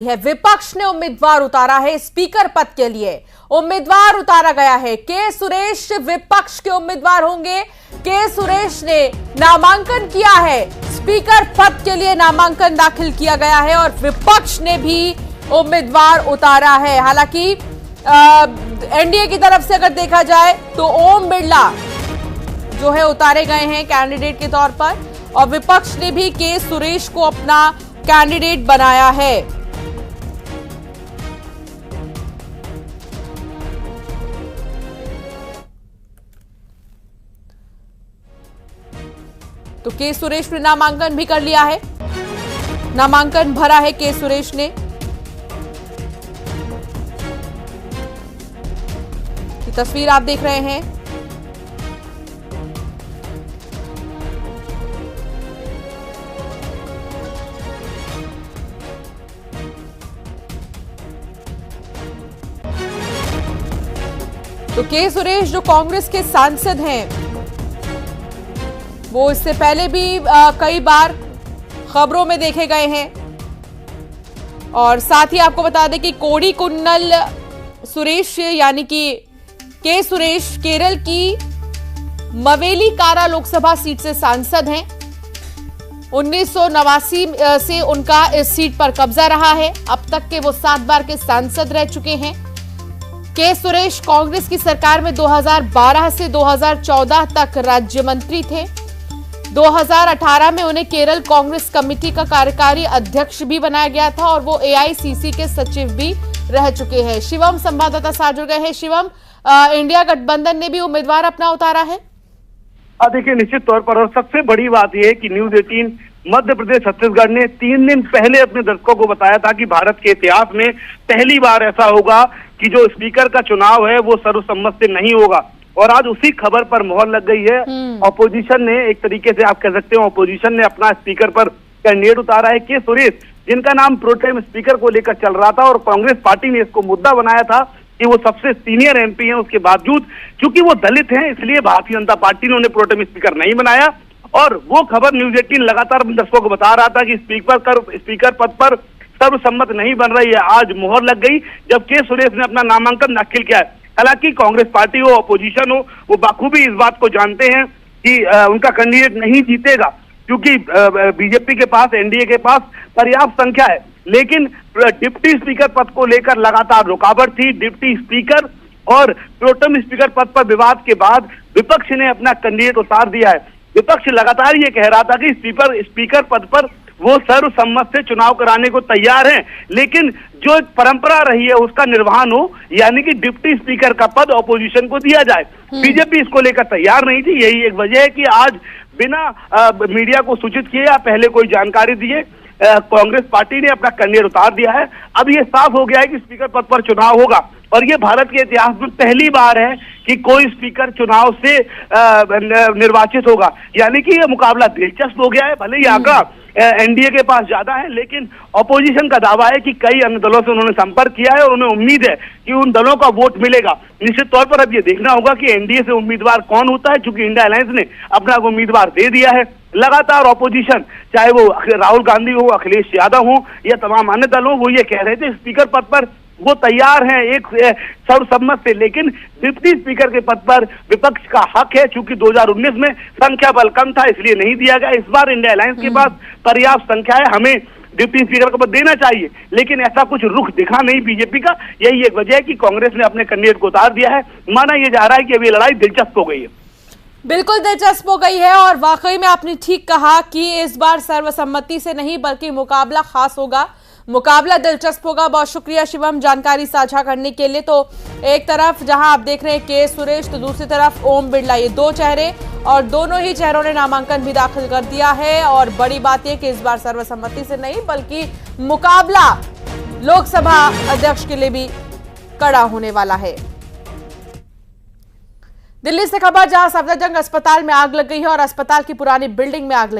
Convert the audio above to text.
है विपक्ष ने उम्मीदवार उतारा है स्पीकर पद के लिए। उम्मीदवार उतारा गया है। के सुरेश विपक्ष के उम्मीदवार होंगे। के सुरेश ने नामांकन किया है, स्पीकर पद के लिए नामांकन दाखिल किया गया है और विपक्ष ने भी उम्मीदवार उतारा है। हालांकि एनडीए की तरफ से अगर देखा जाए तो ओम बिरला जो है उतारे गए हैं कैंडिडेट के तौर पर और विपक्ष ने भी के सुरेश को अपना कैंडिडेट बनाया है। तो के सुरेश ने नामांकन भी कर लिया है, नामांकन भरा है के सुरेश ने। ये तस्वीर आप देख रहे हैं। तो के सुरेश जो कांग्रेस के सांसद हैं वो इससे पहले भी कई बार खबरों में देखे गए हैं और साथ ही आपको बता दें कि कोड़ीकुन्नल सुरेश यानी कि के सुरेश केरल की मवेलीकारा लोकसभा सीट से सांसद हैं। 1989 से उनका इस सीट पर कब्जा रहा है। अब तक के वो 7 बार के सांसद रह चुके हैं। के सुरेश कांग्रेस की सरकार में 2012 से 2014 तक राज्य मंत्री थे। 2018 में उन्हें केरल कांग्रेस कमेटी का कार्यकारी अध्यक्ष भी बनाया गया था और वो एआईसीसी के सचिव भी रह चुके हैं। शिवम संवाददाता साथ जुड़ गए हैं। शिवम, इंडिया गठबंधन ने भी उम्मीदवार अपना उतारा है। देखिए, निश्चित तौर पर और सबसे बड़ी बात यह है कि न्यूज 18 मध्य प्रदेश छत्तीसगढ़ ने 3 दिन पहले अपने दर्शकों को बताया था कि भारत के इतिहास में पहली बार ऐसा होगा कि जो स्पीकर का चुनाव है वो सर्वसम्मत से नहीं होगा और आज उसी खबर पर मोहर लग गई है। ऑपोजिशन ने, एक तरीके से आप कह सकते हो ऑपोजिशन ने अपना स्पीकर पर कैंडिडेट उतारा है। के सुरेश जिनका नाम प्रोटेम स्पीकर को लेकर चल रहा था और कांग्रेस पार्टी ने इसको मुद्दा बनाया था कि वो सबसे सीनियर एमपी हैं, उसके बावजूद क्योंकि वो दलित हैं इसलिए भारतीय जनता पार्टी ने उन्हें प्रोटेम स्पीकर नहीं बनाया। और वो खबर न्यूज 18 लगातार दर्शकों को बता रहा था कि स्पीकर पद पर सर्वसम्मत नहीं बन रही है। आज मोहर लग गई जब के सुरेश ने अपना नामांकन दाखिल किया है। हालांकि कांग्रेस पार्टी हो, अपोजिशन हो, वो बाखूबी इस बात को जानते हैं कि उनका कैंडिडेट नहीं जीतेगा क्योंकि बीजेपी के पास, एनडीए के पास पर्याप्त संख्या है। लेकिन डिप्टी स्पीकर पद को लेकर लगातार रुकावट थी। डिप्टी स्पीकर और प्रोटेम स्पीकर पद पर विवाद के बाद विपक्ष ने अपना कैंडिडेट उतार दिया है। विपक्ष लगातार ये कह रहा था कि स्पीकर पद पर वो सर्वसम्मत से चुनाव कराने को तैयार हैं, लेकिन जो एक परंपरा रही है उसका निर्वहन हो, यानी कि डिप्टी स्पीकर का पद ऑपोजिशन को दिया जाए। बीजेपी इसको लेकर तैयार नहीं थी। यही एक वजह है कि आज बिना मीडिया को सूचित किए या पहले कोई जानकारी दिए कांग्रेस पार्टी ने अपना कैंडिडेट उतार दिया है। अब ये साफ हो गया है कि स्पीकर पद पर चुनाव होगा और ये भारत के इतिहास में पहली बार है कि कोई स्पीकर चुनाव से निर्वाचित होगा, यानी कि ये मुकाबला दिलचस्प हो गया है। भले ही आंकड़ा एनडीए के पास ज्यादा है, लेकिन ऑपोजिशन का दावा है कि कई अन्य दलों से उन्होंने संपर्क किया है और उन्हें उम्मीद है कि उन दलों का वोट मिलेगा। निश्चित तौर पर अब ये देखना होगा कि एनडीए से उम्मीदवार कौन होता है, क्योंकि इंडिया अलायंस ने अपना उम्मीदवार दे दिया है। लगातार ऑपोजिशन, चाहे वो राहुल गांधी हो, अखिलेश यादव हो या तमाम अन्य दल हो, वो ये कह रहे थे स्पीकर पद पर वो तैयार हैं एक सर्वसम्मत से, लेकिन डिप्टी स्पीकर के पद पर विपक्ष का हक है। चूंकि 2019 में संख्या बल कम था इसलिए नहीं दिया गया। इस बार इंडिया अलायंस के पास पर्याप्त संख्या है, हमें डिप्टी स्पीकर का पद देना चाहिए, लेकिन ऐसा कुछ रुख दिखा नहीं बीजेपी का। यही एक वजह है कि कांग्रेस ने अपने कैंडिडेट को उतार दिया है। माना यह जा रहा है कि अब ये लड़ाई दिलचस्प हो गई है। बिल्कुल दिलचस्प हो गई है और वाकई में आपने ठीक कहा कि इस बार सर्वसम्मति से नहीं बल्कि मुकाबला खास होगा, मुकाबला दिलचस्प होगा। बहुत शुक्रिया शिवम जानकारी साझा करने के लिए। तो एक तरफ जहां आप देख रहे हैं के सुरेश तो दूसरी तरफ ओम बिरला, ये 2 चेहरे और दोनों ही चेहरों ने नामांकन भी दाखिल कर दिया है। और बड़ी बात यह कि इस बार सर्वसम्मति से नहीं बल्कि मुकाबला लोकसभा अध्यक्ष के लिए भी कड़ा होने वाला है। दिल्ली से खबर, जहां सफदरजंग अस्पताल में आग लग गई है और अस्पताल की पुरानी बिल्डिंग में आग लगी।